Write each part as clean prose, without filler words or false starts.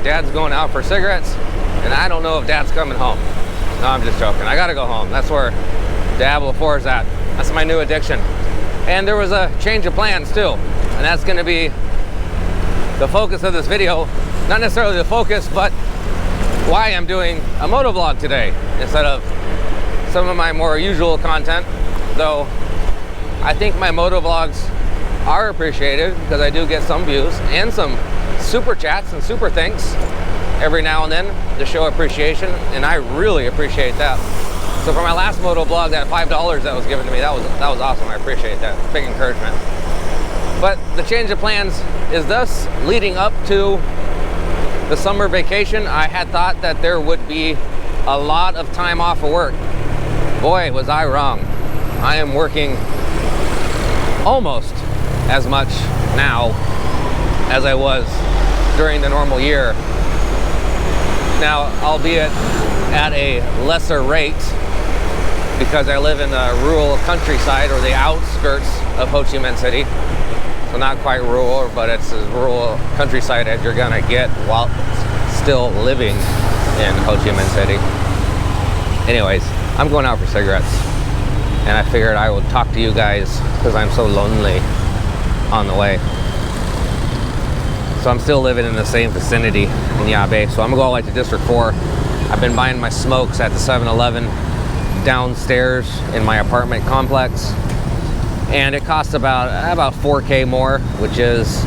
Dad's going out for cigarettes, and I don't know if Dad's coming home. No, I'm just joking. I gotta go home. That's where Diablo 4 is at. That's my new addiction. And there was a change of plans too, and that's gonna be the focus of this video. Not necessarily the focus, but why I'm doing a motovlog today instead of some of my more usual content. Though I think my motovlogs are appreciated because I do get some views and some super chats and super thanks every now and then to show appreciation, and I really appreciate that. So for my last motovlog, that $5 that was given to me, that was awesome. I appreciate that. Big encouragement. But the change of plans is thus leading up to the summer vacation. I had thought that there would be a lot of time off of work. Boy, was I wrong. I am working almost as much now as I was during the normal year. Now, albeit at a lesser rate, because I live in the rural countryside or the outskirts of Ho Chi Minh City. So not quite rural, but it's as rural countryside as you're gonna get while still living in Ho Chi Minh City. Anyways, I'm going out for cigarettes, and I figured I would talk to you guys because I'm so lonely on the way. So I'm still living in the same vicinity in Yabe, so I'm gonna go all the way to District 4. I've been buying my smokes at the 7-Eleven downstairs in my apartment complex, and it costs about 4K more, which is,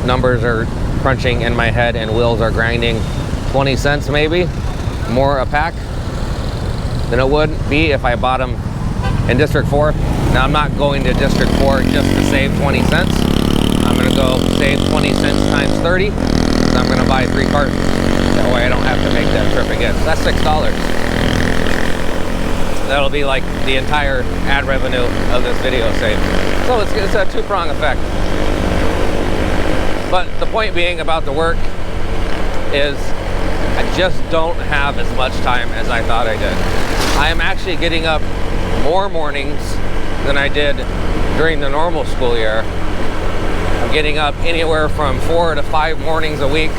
numbers are crunching in my head and wheels are grinding, 20 cents maybe more a pack than it would be if I bought them in District 4. Now, I'm not going to District 4 just to save 20 cents. I'm gonna go save 20 cents times 30, and I'm gonna buy 3 cartons. That way I don't have to make that trip again. So that's $6. That'll be like the entire ad revenue of this video saved. So it's a two-prong effect. But the point being about the work is I just don't have as much time as I thought I did. I am actually getting up more mornings than I did during the normal school year. I'm getting up anywhere from 4 to 5 mornings a week.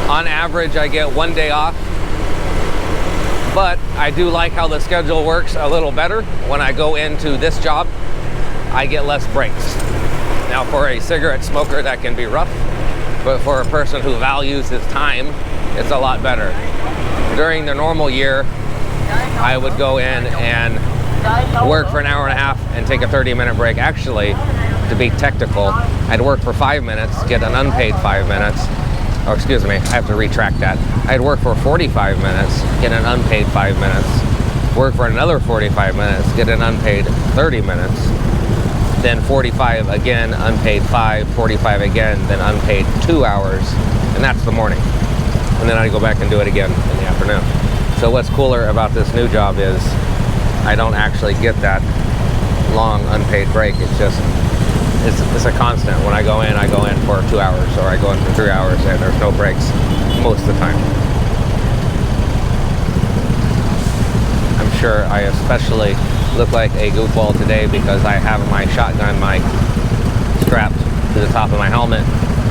On average, I get 1 day off. But I do like how the schedule works a little better. When I go into this job, I get less breaks. Now, for a cigarette smoker, that can be rough, but for a person who values his time, it's a lot better. During the normal year, I would go in and work for an hour and a half and take a 30-minute break. Actually, to be technical, I'd work for 5 minutes, get an unpaid 5 minutes. Oh, excuse me, I have to retract that. I'd work for 45 minutes, get an unpaid 5 minutes, work for another 45 minutes, get an unpaid 30 minutes, then 45 again, unpaid 5, 45 again, then unpaid 2 hours, and that's the morning. And then I'd go back and do it again in the afternoon. So what's cooler about this new job is I don't actually get that long unpaid break. It's just, it's a constant. When I go in for 2 hours, or I go in for 3 hours, and there's no breaks most of the time. I'm sure I especially look like a goofball today because I have my shotgun mic strapped to the top of my helmet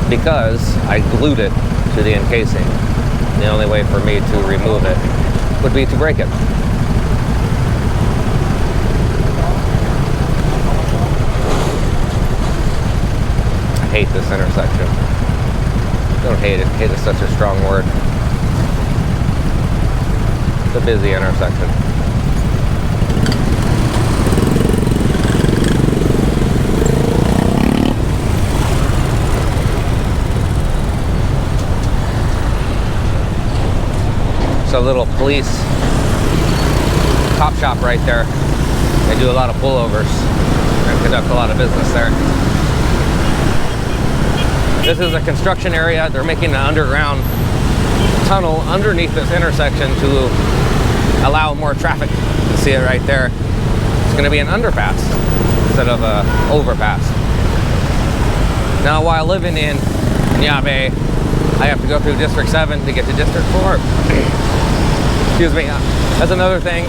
because I glued it to the encasing. The only way for me to remove it would be to break it. I hate this intersection. Don't hate it. Hate is such a strong word. It's a busy intersection. It's a little police cop shop right there. They do a lot of pullovers and conduct a lot of business there. This is a construction area. They're making an underground tunnel underneath this intersection to allow more traffic. You see it right there. It's going to be an underpass instead of an overpass. Now, while living in Yabe, I have to go through District 7 to get to District 4. Excuse me. That's another thing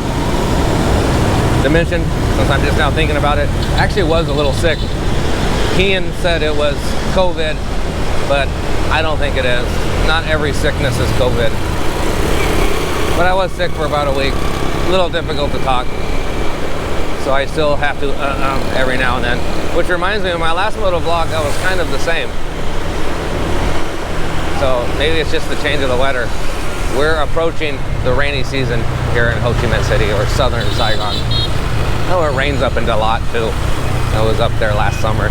to mention, since I'm just now thinking about it. I actually was a little sick. Ian said it was COVID, but I don't think it is. Not every sickness is COVID. But I was sick for about a week. A little difficult to talk. So I still have to every now and then. Which reminds me of my last moto vlog, I was kind of the same. So maybe it's just the change of the weather. We're approaching the rainy season here in Ho Chi Minh City, or southern Saigon. Oh, it rains up in Dalat too. I was up there last summer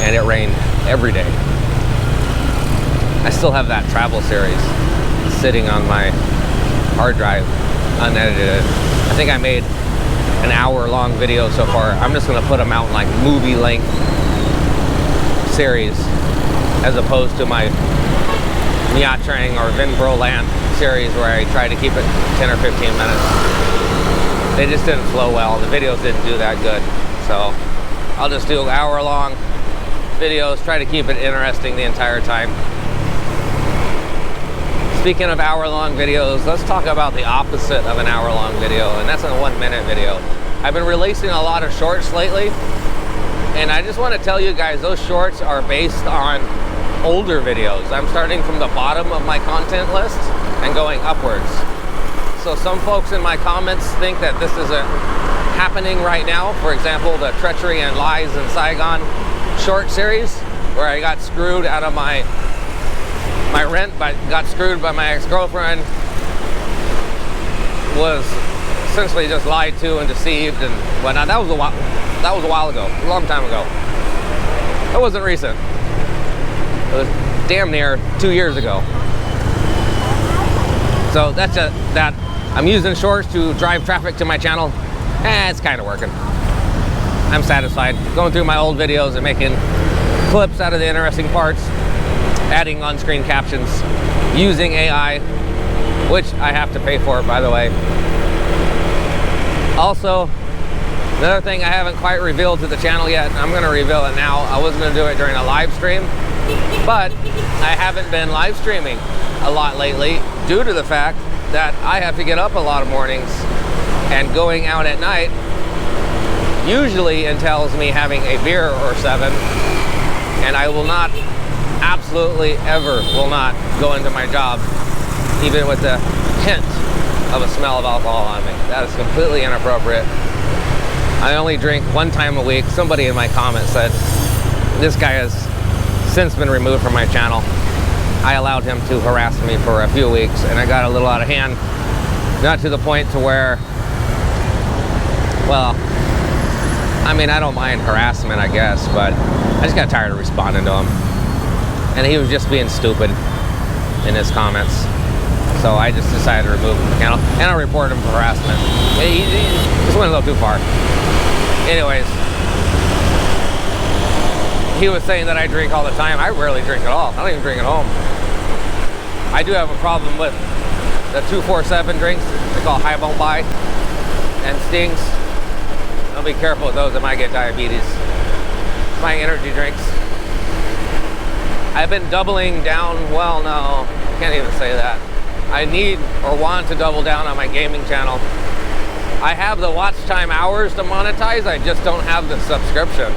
and it rained every day. I still have that travel series sitting on my hard drive, unedited. I think I made an hour-long video so far. I'm just gonna put them out in like movie-length series as opposed to my Nha Trang or Vinh Bro Land series where I try to keep it 10 or 15 minutes. They just didn't flow well. The videos didn't do that good. So I'll just do hour-long videos, try to keep it interesting the entire time. Speaking of hour-long videos, let's talk about the opposite of an hour-long video, and that's a 1-minute video. I've been releasing a lot of shorts lately, and I just want to tell you guys, those shorts are based on older videos. I'm starting from the bottom of my content list and going upwards. So some folks in my comments think that this isn't happening right now. For example, the Treachery and Lies in Saigon short series, where I got screwed out of my rent, but got screwed by my ex-girlfriend, was essentially just lied to and deceived and whatnot. That was a while ago, a long time ago. That wasn't recent. It was damn near 2 years ago. So that's that. I'm using shorts to drive traffic to my channel. It's kind of working. I'm satisfied. Going through my old videos and making clips out of the interesting parts, adding on-screen captions, using AI, which I have to pay for, by the way. Also, another thing I haven't quite revealed to the channel yet, I'm going to reveal it now. I wasn't going to do it during a live stream, but I haven't been live streaming a lot lately due to the fact that I have to get up a lot of mornings, and going out at night usually entails me having a beer or 7, and I will not, absolutely ever will not go into my job even with the hint of a smell of alcohol on me. That is completely inappropriate. I only drink 1 time a week. Somebody in my comments said this guy has since been removed from my channel. I allowed him to harass me for a few weeks, and I got a little out of hand. Not to the point to where, well, I mean, I don't mind harassment, I guess, but I just got tired of responding to him. And he was just being stupid in his comments. So I just decided to remove him from the channel, and I reported him for harassment. He just went a little too far. Anyways, he was saying that I drink all the time. I rarely drink at all. I don't even drink at home. I do have a problem with the 247 drinks. They call Hai Bong Bai and Stings. I'll be careful with those. I might get diabetes. My energy drinks. I've been doubling down. Well, no, I can't even say that. I need or want to double down on my gaming channel. I have the watch time hours to monetize. I just don't have the subscriptions.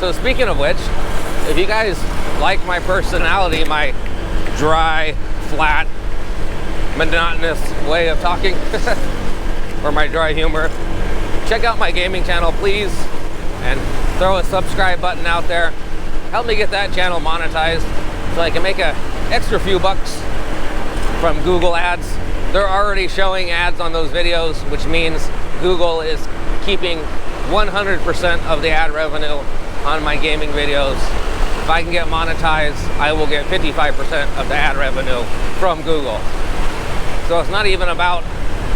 So speaking of which, if you guys like my personality, my dry, flat, monotonous way of talking, or my dry humor, check out my gaming channel, please, and throw a subscribe button out there. Help me get that channel monetized so I can make an extra few bucks from Google ads. They're already showing ads on those videos, which means Google is keeping 100% of the ad revenue on my gaming videos. If I can get monetized, I will get 55% of the ad revenue from Google. So it's not even about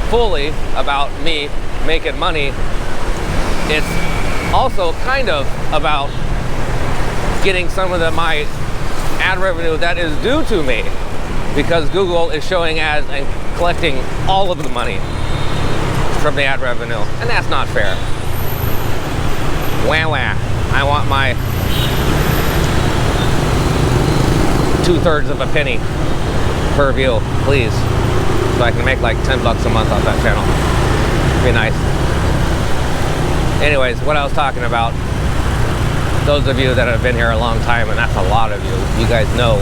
fully about me making money. It's also kind of about getting some of my ad revenue that is due to me, because Google is showing ads and collecting all of the money from the ad revenue, and that's not fair. Wah wah. I want my 2/3 of a penny per view, please, so I can make like 10 bucks a month off that channel. Be nice. Anyways, what I was talking about, those of you that have been here a long time, and that's a lot of you, you guys know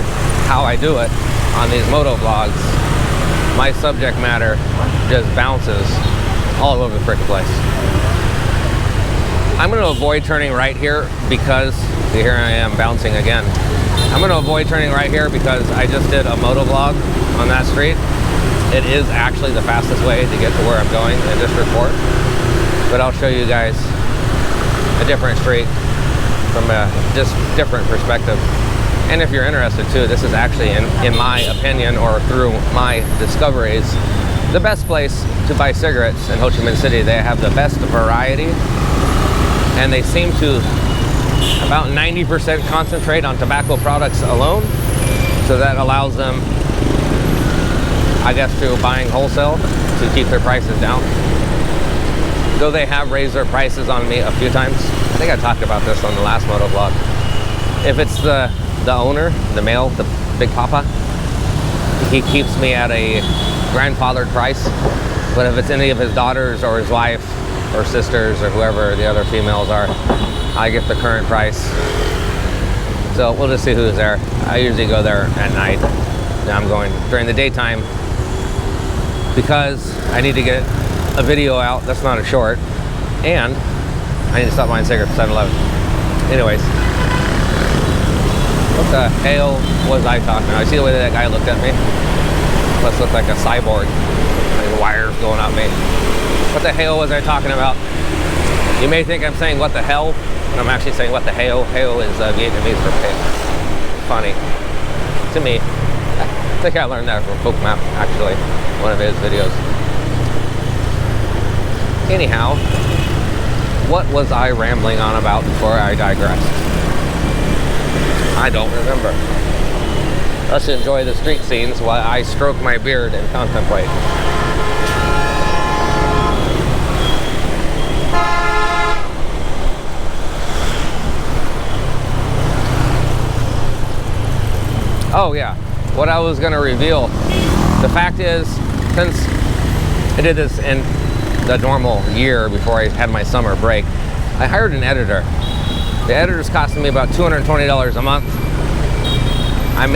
how I do it on these moto vlogs. My subject matter just bounces all over the frickin' place. I'm going to avoid turning right here because, see, here I am bouncing again. I'm going to avoid turning right here because I just did a moto vlog on that street. It is actually the fastest way to get to where I'm going in this report. But I'll show you guys a different street from a just different perspective. And if you're interested too, this is actually, in my opinion, or through my discoveries, the best place to buy cigarettes in Ho Chi Minh City. They have the best variety, and they seem to about 90% concentrate on tobacco products alone. So that allows them, I guess, to buying wholesale to keep their prices down. Though they have raised their prices on me a few times. I think I talked about this on the last moto vlog. If it's the owner, the male, the big papa, he keeps me at a grandfathered price. But if it's any of his daughters or his wife or sisters or whoever the other females are, I get the current price. So we'll just see who's there. I usually go there at night. Now I'm going during the daytime because I need to get a video out that's not a short, and I need to stop buying cigarettes at 7-Eleven. Anyways, what the hell was I talking about? I see the way that guy looked at me. Must look like a cyborg. Like wires going out me. What the hell was I talking about? You may think I'm saying what the hell, but I'm actually saying what the hell. Hell is Vietnamese for pig. Funny. To me. I think I learned that from Map, actually. One of his videos. Anyhow, what was I rambling on about before I digressed? I don't remember. Let's enjoy the street scenes while I stroke my beard and contemplate. Oh yeah, what I was going to reveal. The fact is, since I did this in the normal year before I had my summer break, I hired an editor. The editor's costing me about $220 a month. I'm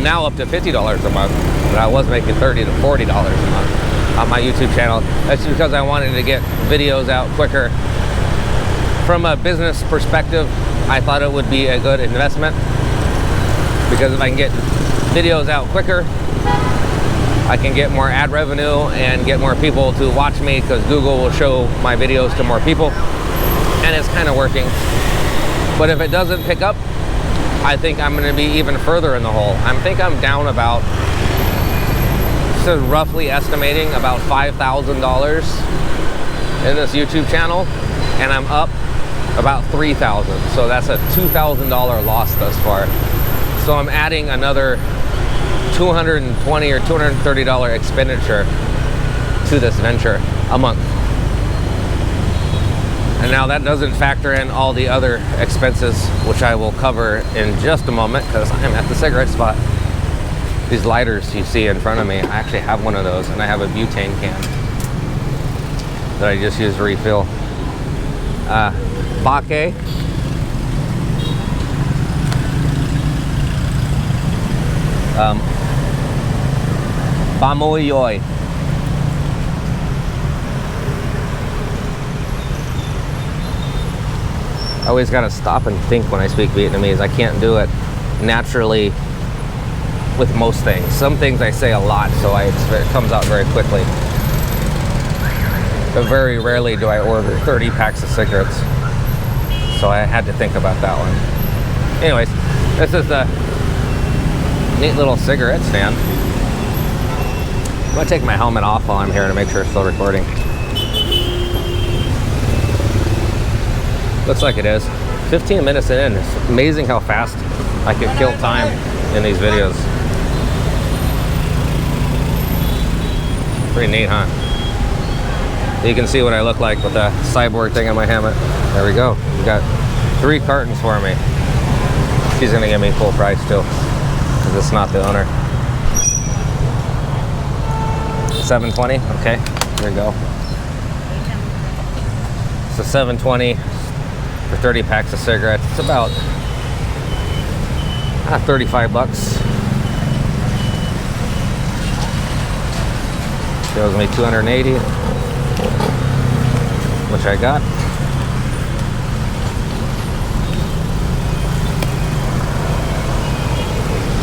now up to $50 a month, but I was making $30 to $40 a month on my YouTube channel. That's because I wanted to get videos out quicker. From a business perspective, I thought it would be a good investment, because if I can get videos out quicker, I can get more ad revenue and get more people to watch me, because Google will show my videos to more people, and it's kind of working. But if it doesn't pick up, I think I'm going to be even further in the hole. I think I'm down about, so roughly estimating about $5,000 in this YouTube channel, and I'm up about $3,000. So that's a $2,000 loss thus far. So I'm adding another $220 or $230 expenditure to this venture a month. And now that doesn't factor in all the other expenses, which I will cover in just a moment, because I'm at the cigarette spot. These lighters you see in front of me, I actually have one of those, and I have a butane can that I just use to refill. Bake. Bamoyoy. I always gotta stop and think when I speak Vietnamese. I can't do it naturally with most things. Some things I say a lot, so it comes out very quickly. But very rarely do I order 30 packs of cigarettes. So I had to think about that one. Anyways, this is the neat little cigarette stand. I'm gonna take my helmet off while I'm here to make sure it's still recording. Looks like it is. 15 minutes in. It's amazing how fast I could kill time in these videos. Pretty neat, huh? You can see what I look like with the cyborg thing on my helmet. There we go. We got 3 cartons for me. She's gonna give me full price too, because it's not the owner. $7.20. Okay, here we go. So $7.20. for 30 packs of cigarettes. It's about 35 bucks. Shows me 280, which I got.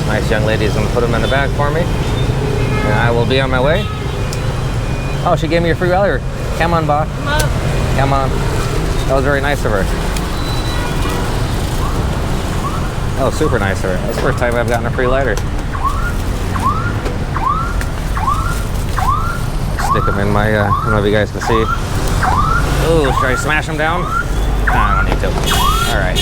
Nice young lady's gonna put them in the bag for me, and I will be on my way. Oh, she gave me a free lighter. Come on, Ba. Come on. Come on. That was very nice of her. That was super nice of her. That's the first time I've gotten a free lighter. Stick them in my, I don't know if you guys can see. Ooh, should I smash them down? Nah, I don't need to. All right.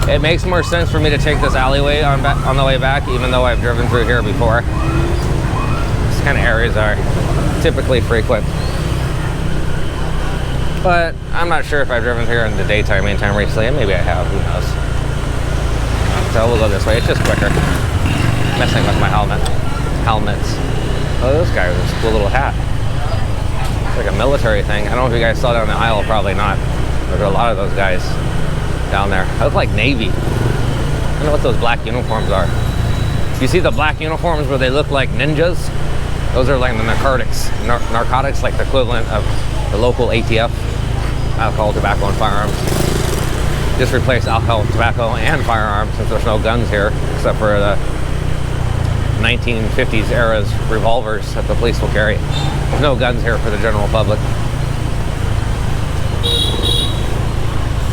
It makes more sense for me to take this alleyway on the way back, even though I've driven through here before. These kind of areas are typically frequent. But I'm not sure if I've driven here in the daytime anytime recently, and maybe I have, who knows. So we'll go this way, it's just quicker. Messing with my helmets. Oh, this guy with this cool little hat. It's like a military thing. I don't know if you guys saw down the aisle, probably not. There's a lot of those guys down there. I look like Navy. I don't know what those black uniforms are. You see the black uniforms where they look like ninjas? Those are like the narcotics, like the equivalent of the local ATF, alcohol, tobacco, and firearms. Just replace alcohol, tobacco, and firearms since there's no guns here, except for the 1950s era's revolvers that the police will carry. There's no guns here for the general public.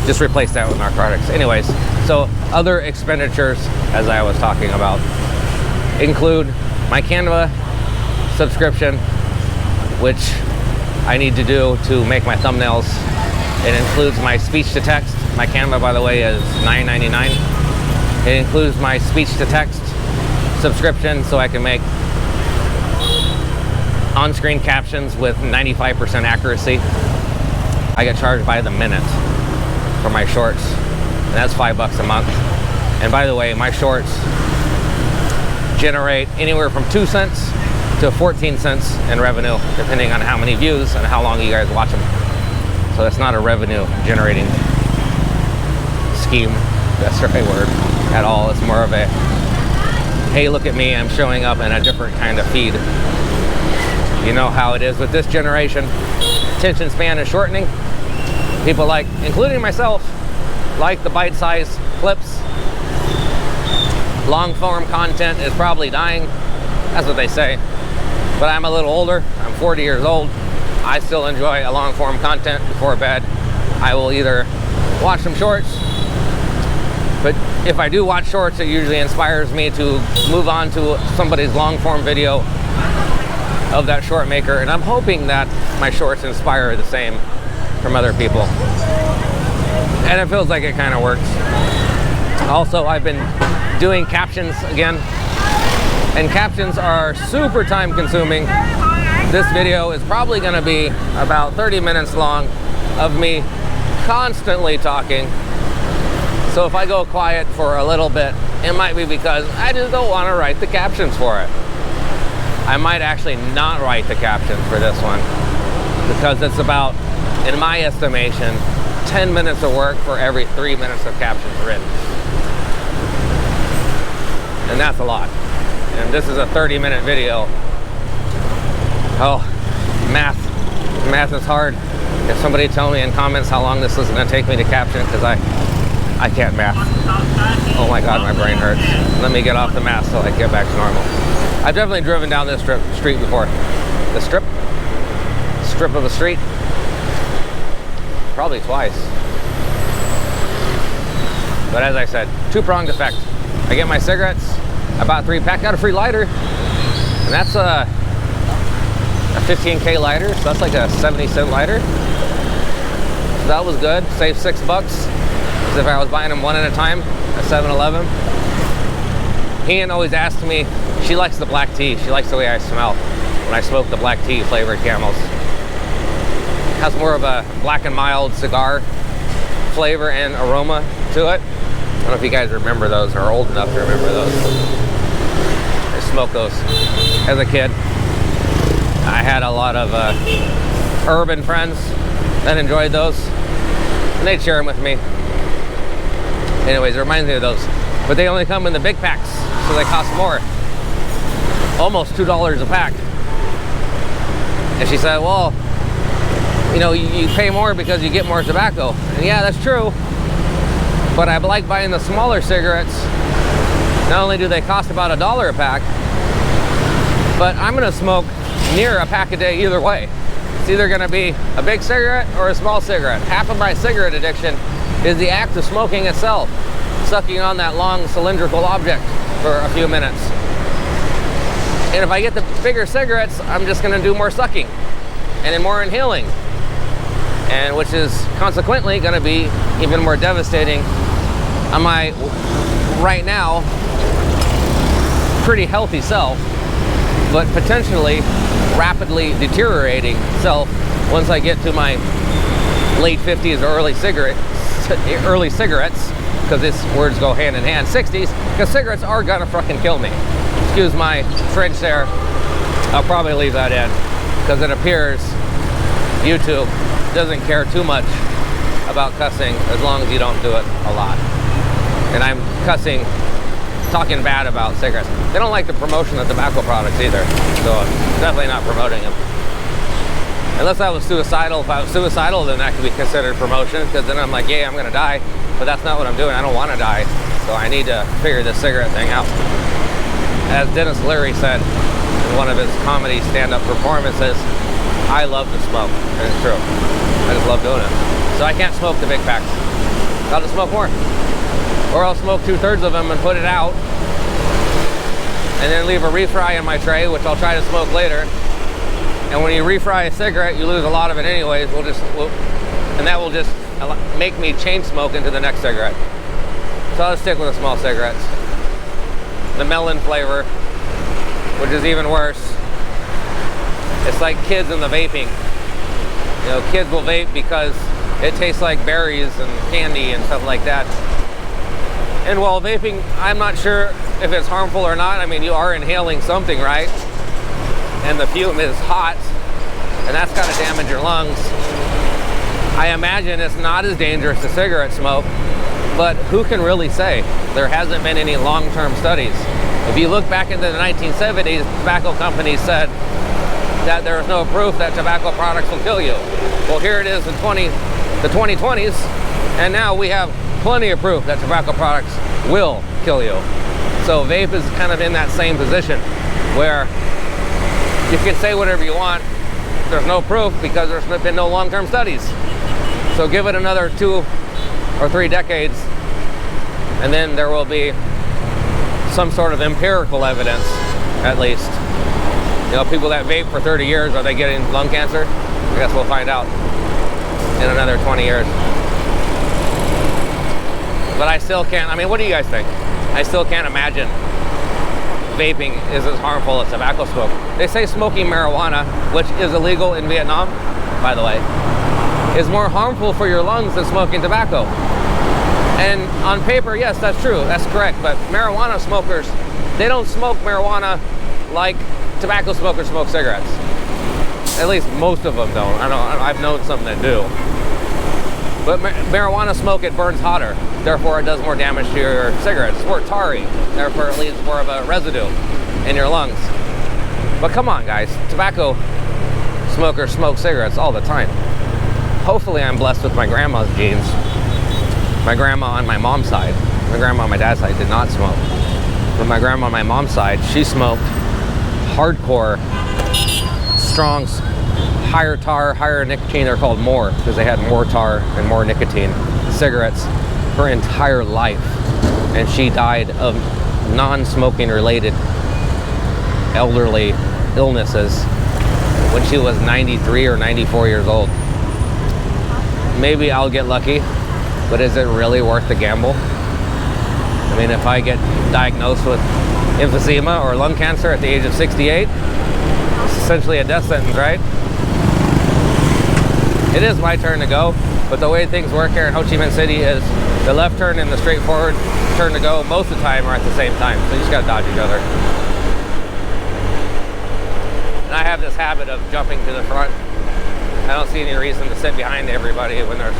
Just replace that with narcotics. Anyways, so other expenditures, as I was talking about, include my Canva subscription, which I need to do to make my thumbnails. It includes my speech to text. My Canva, by the way, is $9.99. It includes my speech to text subscription, so I can make on-screen captions with 95% accuracy. I get charged by the minute for my shorts, and that's $5 a month. And by the way, my shorts generate anywhere from 2 cents to 14 cents in revenue, depending on how many views and how long you guys watch them. So that's not a revenue generating scheme, that's the right word, at all. It's more of a, hey, look at me, I'm showing up in a different kind of feed. You know how it is with this generation. Attention span is shortening. People like, including myself, like the bite-sized clips. Long-form content is probably dying. That's what they say. But I'm a little older. I'm 40 years old. I still enjoy a long-form content before bed. I will either watch some shorts, but if I do watch shorts, it usually inspires me to move on to somebody's long-form video of that short maker, and I'm hoping that my shorts inspire the same from other people. And it feels like it kind of works. Also, I've been doing captions again, and captions are super time consuming. This video is probably going to be about 30 minutes long of me constantly talking. So if I go quiet for a little bit, it might be because I just don't want to write the captions for it. I might actually not write the captions for this one, because it's about, in my estimation, 10 minutes of work for every 3 minutes of captions written. And that's a lot. And this is a 30-minute video. Oh, math is hard. If somebody tell me in comments how long this is going to take me to caption, because I can't math. Oh my God, my brain hurts. Let me get off the math so I get back to normal. I've definitely driven down this street before. The strip of a street. Probably twice. But as I said, two-pronged effect. I get my cigarettes, I bought 3 packs, got a free lighter, and that's a 15K lighter, so that's like a 70-cent lighter. So that was good, saved $6, because if I was buying them one at a time at 7-Eleven. Ian always asks me, she likes the black tea, she likes the way I smell when I smoke the black tea flavored Camels. It has more of a black and mild cigar flavor and aroma to it. I don't know if you guys remember those or are old enough to remember those. I smoked those as a kid. I had a lot of urban friends that enjoyed those, and they'd share them with me. Anyways, it reminds me of those. But they only come in the big packs, so they cost more. Almost $2 a pack. And she said, well, you know, you pay more because you get more tobacco. And yeah, that's true. But I like buying the smaller cigarettes. Not only do they cost about $1 a pack, but I'm gonna smoke near a pack a day either way. It's either gonna be a big cigarette or a small cigarette. Half of my cigarette addiction is the act of smoking itself, sucking on that long cylindrical object for a few minutes. And if I get the bigger cigarettes, I'm just gonna do more sucking and then more inhaling, and which is consequently gonna be even more devastating on my right now pretty healthy self, but potentially rapidly deteriorating self once I get to my late 50s or early cigarettes, because these words go hand in hand, 60s, because cigarettes are gonna fucking kill me. Excuse my French there. I'll probably leave that in, because it appears YouTube doesn't care too much about cussing as long as you don't do it a lot. And I'm cussing, talking bad about cigarettes. They don't like the promotion of tobacco products either, so I'm definitely not promoting them. Unless I was suicidal. If I was suicidal, then that could be considered promotion, because then I'm like, yeah, I'm gonna die. But that's not what I'm doing. I don't want to die, so I need to figure this cigarette thing out. As Dennis Leary said in one of his comedy stand-up performances, I love to smoke, and it's true. I just love doing it. So I can't smoke the big packs. I'll just smoke more. Or I'll smoke 2/3 of them and put it out, and then leave a refry in my tray, which I'll try to smoke later. And when you refry a cigarette, you lose a lot of it anyways. And that will just make me chain smoke into the next cigarette. So I'll just stick with the small cigarettes. The melon flavor, which is even worse. It's like kids in the vaping. You know, kids will vape because it tastes like berries and candy and stuff like that. And while vaping, I'm not sure if it's harmful or not. I mean, you are inhaling something, right? And the fume is hot, and that's gotta damage your lungs. I imagine it's not as dangerous as cigarette smoke, but who can really say? There hasn't been any long-term studies. If you look back into the 1970s, tobacco companies said that there is no proof that tobacco products will kill you. Well, here it is in the 2020s, and now we have plenty of proof that tobacco products will kill you. So vape is kind of in that same position, where you can say whatever you want. There's no proof because there's been no long-term studies. So give it another 2 or 3 decades, and then there will be some sort of empirical evidence, at least. You know, people that vape for 30 years, are they getting lung cancer? I guess we'll find out in another 20 years. But I still can't, I mean, what do you guys think? I still can't imagine vaping is as harmful as tobacco smoke. They say smoking marijuana, which is illegal in Vietnam, by the way, is more harmful for your lungs than smoking tobacco. And on paper, yes, that's true, that's correct, but marijuana smokers, they don't smoke marijuana like tobacco smokers smoke cigarettes. At least most of them don't. I've known some that do. But marijuana smoke, it burns hotter, therefore it does more damage to your cigarettes. It's more tarry, therefore it leaves more of a residue in your lungs. But come on, guys, tobacco smokers smoke cigarettes all the time. Hopefully I'm blessed with my grandma's genes. My grandma on my mom's side, my grandma on my dad's side did not smoke. But my grandma on my mom's side, she smoked hardcore, strong, higher tar, higher nicotine. They're called more because they had more tar and more nicotine cigarettes her entire life. And she died of non-smoking related elderly illnesses when she was 93 or 94 years old. Maybe I'll get lucky, but is it really worth the gamble? I mean, if I get diagnosed with emphysema or lung cancer at the age of 68, it's essentially a death sentence, right? It is my turn to go, but the way things work here in Ho Chi Minh City is the left turn and the straightforward turn to go most of the time are at the same time, so you just gotta dodge each other. And I have this habit of jumping to the front I don't see any reason to sit behind everybody when there's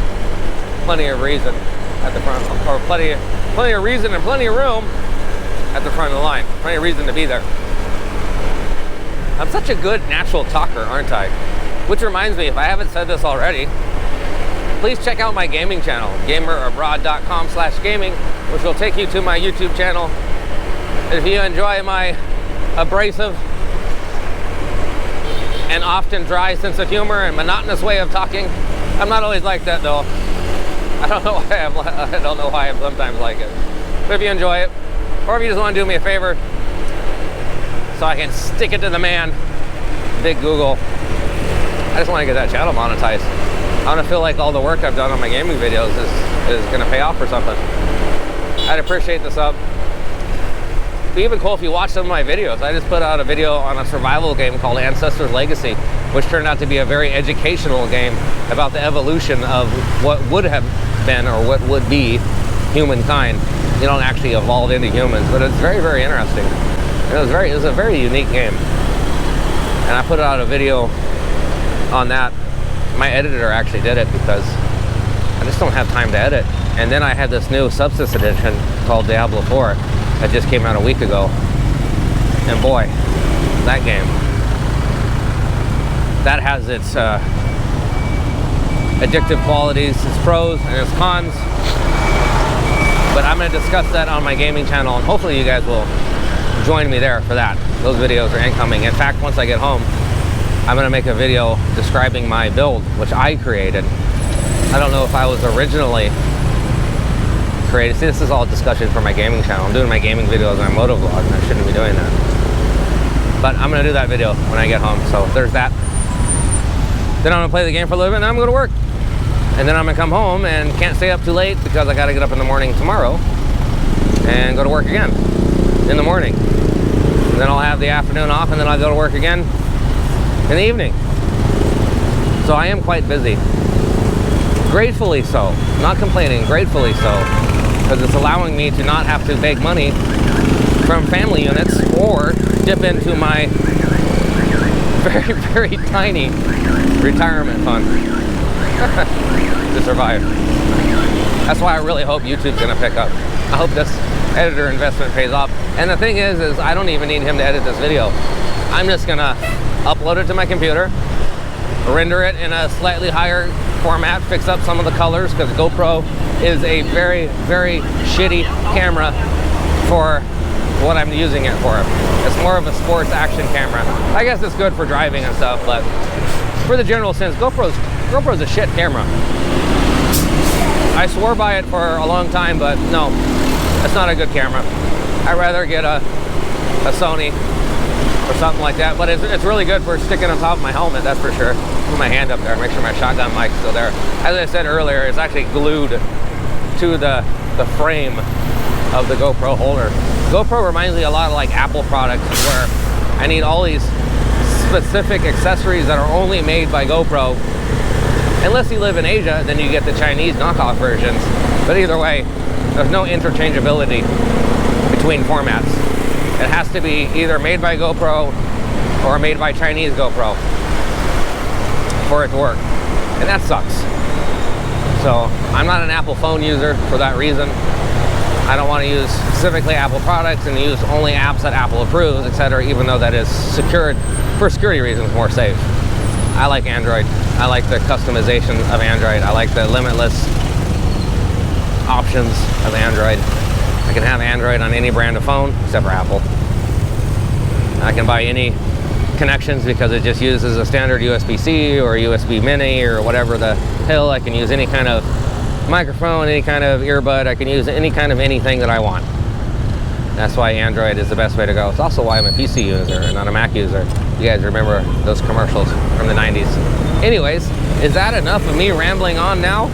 plenty of reason at the front, or plenty of reason and plenty of room at the front of the line. Plenty of reason to be there. I'm such a good natural talker, aren't I? Which reminds me, if I haven't said this already, please check out my gaming channel, gamerabraod.com/gaming, which will take you to my YouTube channel. If you enjoy my abrasive and often dry sense of humor and monotonous way of talking, I'm not always like that though. I don't know why I sometimes like it. But if you enjoy it, or if you just want to do me a favor, so I can stick it to the man, Big Google, I just want to get that channel monetized. I want to feel like all the work I've done on my gaming videos is going to pay off for something. I'd appreciate the sub. It'd be even cool if you watch some of my videos. I just put out a video on a survival game called Ancestors Legacy, which turned out to be a very educational game about the evolution of what would have been or what would be humankind. You don't actually evolve into humans, but it's very, very interesting. It was a very unique game. And I put out a video on that. My editor actually did it because I just don't have time to edit. And then I had this new Subsist edition called Diablo 4 that just came out a week ago. And boy, that game, that has its addictive qualities, its pros and its cons. But I'm going to discuss that on my gaming channel, and hopefully you guys will join me there for that. Those videos are incoming. In fact, once I get home, I'm going to make a video describing my build, which I created. I don't know if I was originally created. See, this is all discussion for my gaming channel. I'm doing my gaming videos on motovlog, and I shouldn't be doing that. But I'm going to do that video when I get home, so there's that. Then I'm going to play the game for a little bit, and then I'm going to work. And then I'm going to come home and can't stay up too late because I got to get up in the morning tomorrow and go to work again in the morning. And then I'll have the afternoon off, and then I'll go to work again in the evening. So I am quite busy. Gratefully so. Not complaining, gratefully so. Because it's allowing me to not have to beg money from family units or dip into my very, very tiny retirement fund to survive. That's why I really hope YouTube's gonna pick up. I hope this editor investment pays off. And the thing is I don't even need him to edit this video. I'm just gonna upload it to my computer, render it in a slightly higher format, fix up some of the colors, because GoPro is a very, very shitty camera for what I'm using it for. It's more of a sports action camera. I guess it's good for driving and stuff, but for the general sense, GoPro's a shit camera. I swore by it for a long time, but no, it's not a good camera. I'd rather get a Sony or something like that, but it's really good for sticking on top of my helmet, that's for sure. Put my hand up there, make sure my shotgun mic's still there. As I said earlier, it's actually glued to the frame of the GoPro holder. GoPro reminds me a lot of like Apple products, where I need all these specific accessories that are only made by GoPro. Unless you live in Asia, then you get the Chinese knockoff versions. But either way, there's no interchangeability between formats. It has to be either made by GoPro or made by Chinese GoPro for it to work. And that sucks. So I'm not an Apple phone user for that reason. I don't want to use specifically Apple products and use only apps that Apple approves, etc., even though that is secured for security reasons, more safe. I like Android. I like the customization of Android. I like the limitless options of Android. I can have Android on any brand of phone except for Apple. I can buy any connections because it just uses a standard USB-C or USB mini or whatever the hell. I can use any kind of microphone, any kind of earbud. I can use any kind of anything that I want. That's why Android is the best way to go. It's also why I'm a PC user and not a Mac user. You guys remember those commercials from the 90s. Anyways, is that enough of me rambling on now?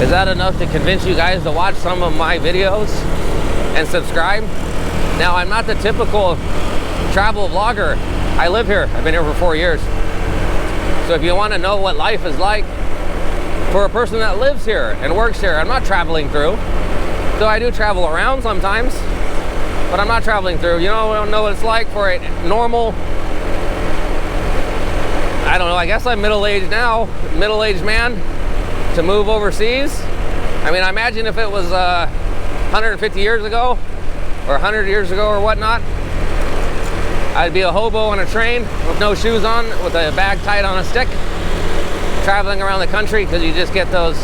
Is that enough to convince you guys to watch some of my videos and subscribe? Now, I'm not the typical travel vlogger. I live here. I've been here for 4 years. So if you want to know what life is like for a person that lives here and works here, I'm not traveling through. So I do travel around sometimes, but I'm not traveling through. You know, I don't know what it's like for a normal, I don't know, I guess I'm middle-aged now, middle-aged man to move overseas. I mean, I imagine if it was 150 years ago or 100 years ago or whatnot, I'd be a hobo on a train with no shoes on, with a bag tied on a stick, traveling around the country, because you just get those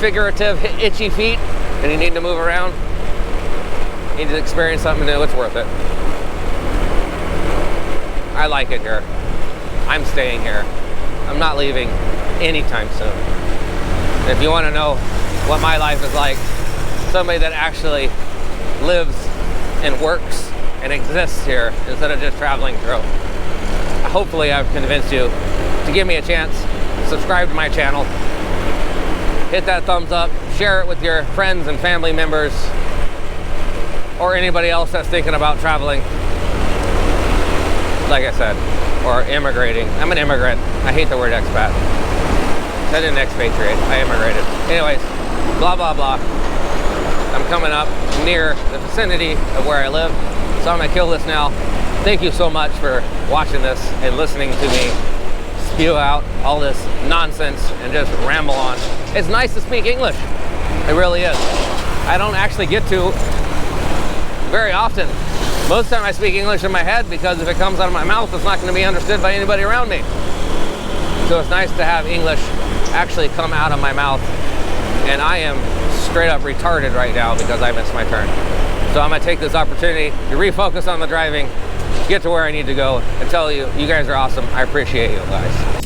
figurative itchy feet and you need to move around. You need to experience something new. It's worth it. I like it here. I'm staying here. I'm not leaving anytime soon. If you want to know what my life is like, somebody that actually lives and works and exists here instead of just traveling through. Hopefully I've convinced you to give me a chance. Subscribe to my channel. Hit that thumbs up. Share it with your friends and family members or anybody else that's thinking about traveling. Like I said, or immigrating. I'm an immigrant. I hate the word expat. I didn't expatriate. I immigrated. Anyways, blah, blah, blah. I'm coming up near the vicinity of where I live, so I'm gonna kill this now. Thank you so much for watching this and listening to me spew out all this nonsense and just ramble on. It's nice to speak English. It really is. I don't actually get to very often. Most of the time I speak English in my head, because if it comes out of my mouth, it's not going to be understood by anybody around me. So it's nice to have English actually come out of my mouth. And I am straight up retarded right now because I missed my turn. So I'm going to take this opportunity to refocus on the driving, get to where I need to go, and tell you, you guys are awesome. I appreciate you guys.